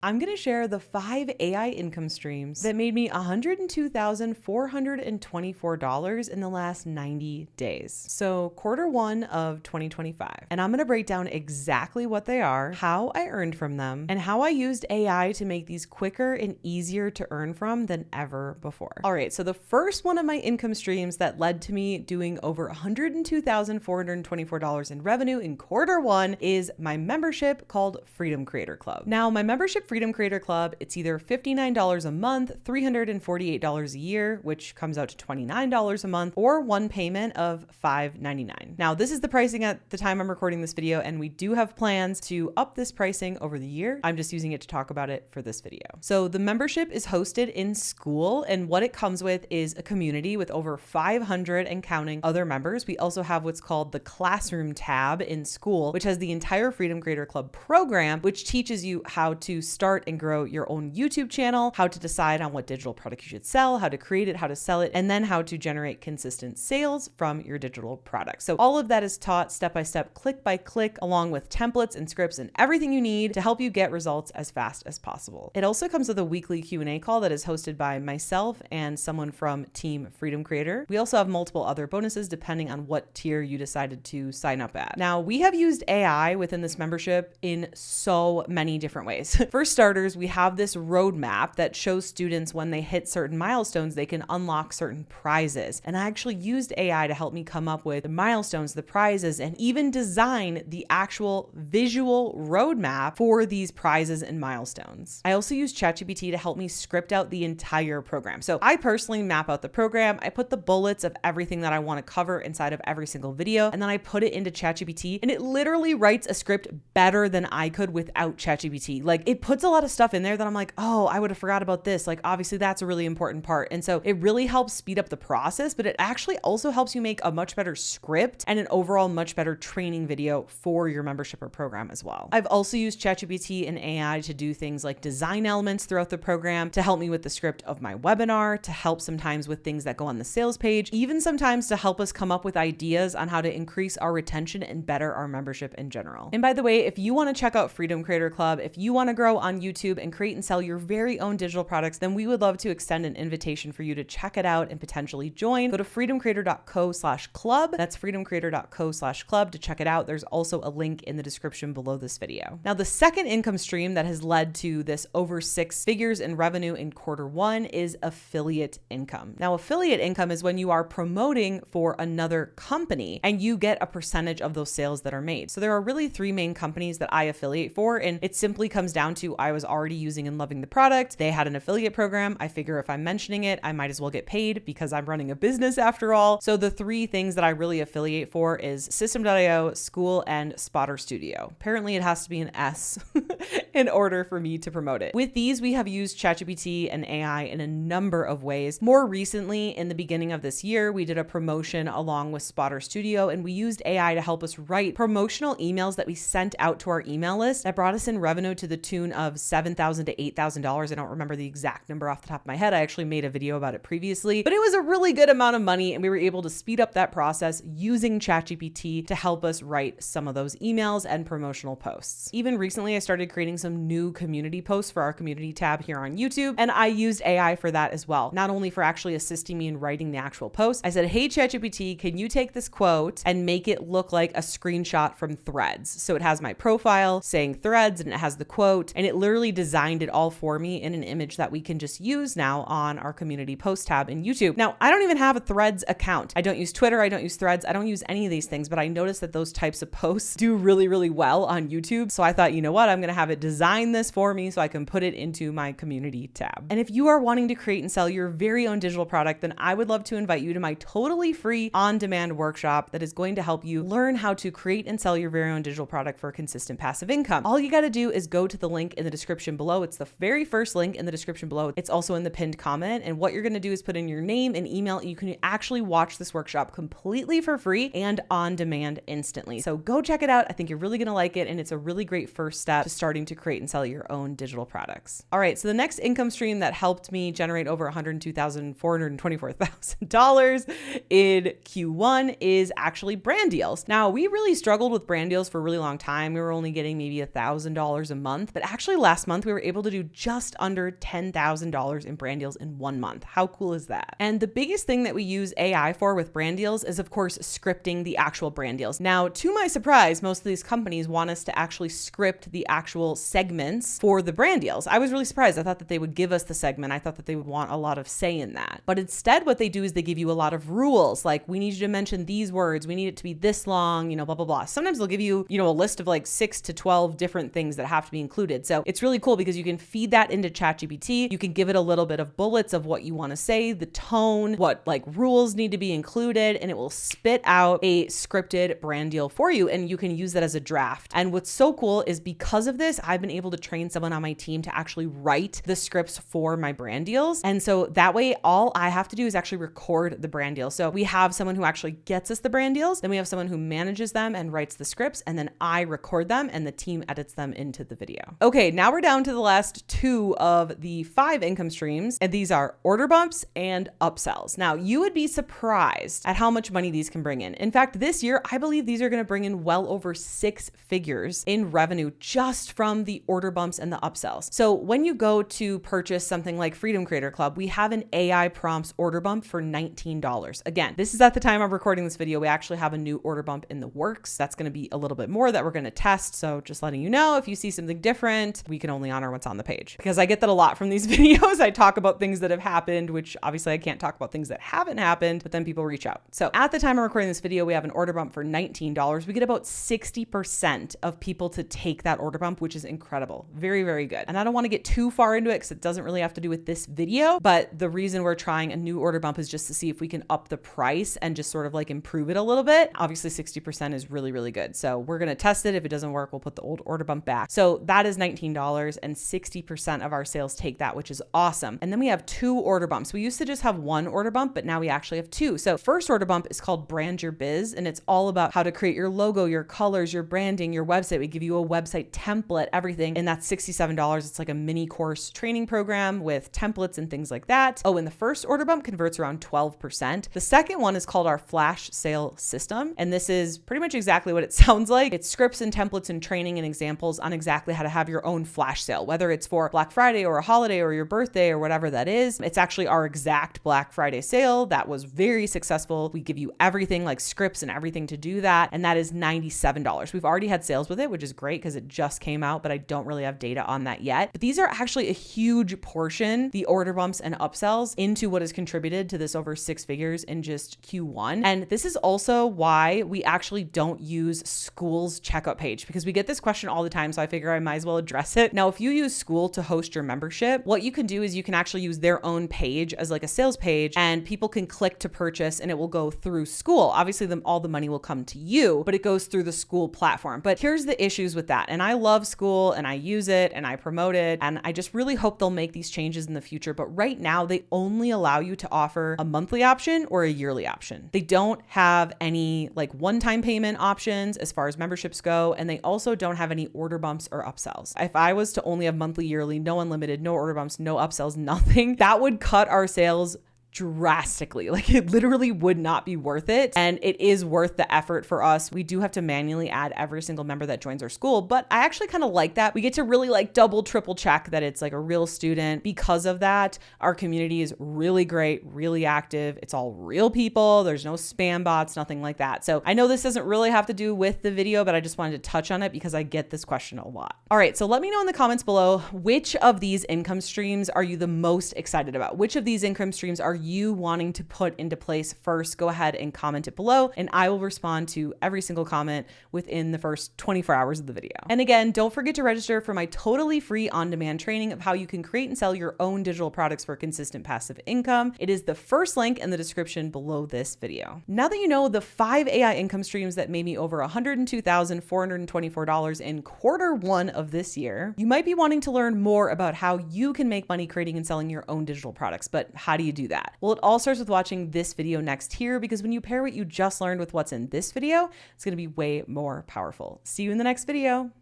I'm going to share the 5 AI income streams that made me $102,424 in the last 90 days. So Q1 of 2025. And I'm going to break down exactly what they are, how I earned from them, and how I used AI to make these quicker and easier to earn from than ever before. All right, so the first one of my income streams that led to me doing over $102,424 in revenue in Q1 is my membership called Freedom Creator Club. Now, my membership Freedom Creator Club, it's either $59 a month, $348 a year, which comes out to $29 a month, or one payment of $599. Now, this is the pricing at the time I'm recording this video, and we do have plans to up this pricing over the year. I'm just using it to talk about it for this video. So the membership is hosted in school, and what it comes with is a community with over 500 and counting other members. We also have what's called the Classroom tab in school, which has the entire Freedom Creator Club program, which teaches you how to start and grow your own YouTube channel, how to decide on what digital product you should sell, how to create it, how to sell it, and then how to generate consistent sales from your digital product. So all of that is taught step by step, click by click, along with templates and scripts and everything you need to help you get results as fast as possible. It also comes with a weekly Q&A call that is hosted by myself and someone from Team Freedom Creator. We also have multiple other bonuses depending on what tier you decided to sign up at. Now, we have used AI within this membership in so many different ways. For starters, we have this roadmap that shows students when they hit certain milestones, they can unlock certain prizes. And I actually used AI to help me come up with the milestones, the prizes, and even design the actual visual roadmap for these prizes and milestones. I also used ChatGPT to help me script out the entire program. So I personally map out the program. I put the bullets of everything that I want to cover inside of every single video, and then I put it into ChatGPT, and it literally writes a script better than I could without ChatGPT. Like, it puts a lot of stuff in there that I'm like, oh, I would have forgot about this. Like, obviously that's a really important part. And so it really helps speed up the process, but it actually also helps you make a much better script and an overall much better training video for your membership or program as well. I've also used ChatGPT and AI to do things like design elements throughout the program, to help me with the script of my webinar, to help sometimes with things that go on the sales page, even sometimes to help us come up with ideas on how to increase our retention and better our membership in general. And by the way, if you want to check out Freedom Creator Club, if you want to grow on YouTube and create and sell your very own digital products, then we would love to extend an invitation for you to check it out and potentially join. Go to freedomcreator.co/club. That's freedomcreator.co/club to check it out. There's also a link in the description below this video. Now, the second income stream that has led to this over 6 figures in revenue in Q1 is affiliate income. Now, affiliate income is when you are promoting for another company and you get a percentage of those sales that are made. So there are really 3 main companies that I affiliate for, and it simply comes down to I was already using and loving the product. They had an affiliate program. I figure if I'm mentioning it, I might as well get paid because I'm running a business after all. So the 3 things that I really affiliate for is System.io, School, and Spotter Studio. Apparently it has to be an S in order for me to promote it. With these, we have used ChatGPT and AI in a number of ways. More recently, in the beginning of this year, we did a promotion along with Spotter Studio, and we used AI to help us write promotional emails that we sent out to our email list that brought us in revenue to the tune of $7,000 to $8,000. I don't remember the exact number off the top of my head. I actually made a video about it previously, but it was a really good amount of money, and we were able to speed up that process using ChatGPT to help us write some of those emails and promotional posts. Even recently, I started creating some new community posts for our community tab here on YouTube, and I used AI for that as well. Not only for actually assisting me in writing the actual post, I said, hey, ChatGPT, can you take this quote and make it look like a screenshot from Threads? So it has my profile saying Threads, and it has the quote, and it literally designed it all for me in an image that we can just use now on our community post tab in YouTube. Now, I don't even have a Threads account. I don't use Twitter. I don't use Threads. I don't use any of these things, but I noticed that those types of posts do really, really well on YouTube. So I thought, you know what? I'm going to have it design this for me so I can put it into my community tab. And if you are wanting to create and sell your very own digital product, then I would love to invite you to my totally free on-demand workshop that is going to help you learn how to create and sell your very own digital product for consistent passive income. All you got to do is go to the link in the description below. It's the very first link in the description below. It's also in the pinned comment. And what you're going to do is put in your name and email, and you can actually watch this workshop completely for free and on demand instantly. So go check it out. I think you're really going to like it. And it's a really great first step to starting to create and sell your own digital products. All right. So the next income stream that helped me generate over $102,424,000 in Q1 is actually brand deals. Now, we really struggled with brand deals for a really long time. We were only getting maybe $1,000 a month, but actually actually last month we were able to do just under $10,000 in brand deals in 1 month. How cool is that? And the biggest thing that we use AI for with brand deals is, of course, scripting the actual brand deals. Now, to my surprise, most of these companies want us to actually script the actual segments for the brand deals. I was really surprised. I thought that they would give us the segment. I thought that they would want a lot of say in that. But instead, what they do is they give you a lot of rules, like we need you to mention these words, we need it to be this long, blah, blah, blah. Sometimes they'll give you, a list of like 6 to 12 different things that have to be included. So it's really cool because you can feed that into ChatGPT. You can give it a little bit of bullets of what you want to say, the tone, what like rules need to be included, and it will spit out a scripted brand deal for you. And you can use that as a draft. And what's so cool is because of this, I've been able to train someone on my team to actually write the scripts for my brand deals. And so that way, all I have to do is actually record the brand deal. So we have someone who actually gets us the brand deals. Then we have someone who manages them and writes the scripts. And then I record them and the team edits them into the video. Okay, now we're down to the last 2 of the 5 income streams. And these are order bumps and upsells. Now, you would be surprised at how much money these can bring in. In fact, this year, I believe these are going to bring in well over 6 figures in revenue just from the order bumps and the upsells. So when you go to purchase something like Freedom Creator Club, we have an AI prompts order bump for $19. Again, this is at the time I'm recording this video. We actually have a new order bump in the works. That's going to be a little bit more that we're going to test. So just letting you know, if you see something different, we can only honor what's on the page, because I get that a lot from these videos. I talk about things that have happened, which obviously I can't talk about things that haven't happened, but then people reach out. So at the time I'm recording this video, we have an order bump for $19. We get about 60% of people to take that order bump, which is incredible. Very, very good. And I don't want to get too far into it because it doesn't really have to do with this video, but the reason we're trying a new order bump is just to see if we can up the price and just sort of like improve it a little bit. Obviously 60% is really, really good. So we're going to test it. If it doesn't work, we'll put the old order bump back. So that is $19 and 60% of our sales take that, which is awesome. And then we have 2 order bumps. We used to just have 1 order bump, but now we actually have 2. So first order bump is called Brand Your Biz, and it's all about how to create your logo, your colors, your branding, your website. We give you a website template, everything. And that's $67. It's like a mini course training program with templates and things like that. Oh, and the first order bump converts around 12%. The second one is called our flash sale system. And this is pretty much exactly what it sounds like. It's scripts and templates and training and examples on exactly how to have your own flash sale, whether it's for Black Friday or a holiday or your birthday or whatever that is. It's actually our exact Black Friday sale that was very successful. We give you everything like scripts and everything to do that. And that is $97. We've already had sales with it, which is great because it just came out, but I don't really have data on that yet. But these are actually a huge portion, the order bumps and upsells, into what has contributed to this over 6 figures in just Q1. And this is also why we actually don't use School's checkout page, because we get this question all the time. So I figure I might as well address it. Now, if you use School to host your membership, what you can do is you can actually use their own page as like a sales page, and people can click to purchase and it will go through School. Obviously, all the money will come to you, but it goes through the School platform. But here's the issues with that. And I love School and I use it and I promote it. And I just really hope they'll make these changes in the future. But right now, they only allow you to offer a monthly option or a yearly option. They don't have any like one-time payment options as far as memberships go. And they also don't have any order bumps or upsells. If I was to only have monthly, yearly, no unlimited, no order bumps, no upsells, nothing, that would cut our sales drastically. Like it literally would not be worth it. And it is worth the effort for us. We do have to manually add every single member that joins our school, but I actually kind of like that. We get to really like double, triple check that it's like a real student. Because of that, our community is really great, really active. It's all real people. There's no spam bots, nothing like that. So I know this doesn't really have to do with the video, but I just wanted to touch on it because I get this question a lot. All right. So let me know in the comments below, which of these income streams are you the most excited about? Which of these income streams are you wanting to put into place first? Go ahead and comment it below, and I will respond to every single comment within the first 24 hours of the video. And again, don't forget to register for my totally free on-demand training of how you can create and sell your own digital products for consistent passive income. It is the first link in the description below this video. Now that you know the 5 AI income streams that made me over $102,424 in Q1 of this year, you might be wanting to learn more about how you can make money creating and selling your own digital products. But how do you do that? Well, it all starts with watching this video next here, because when you pair what you just learned with what's in this video, it's going to be way more powerful. See you in the next video.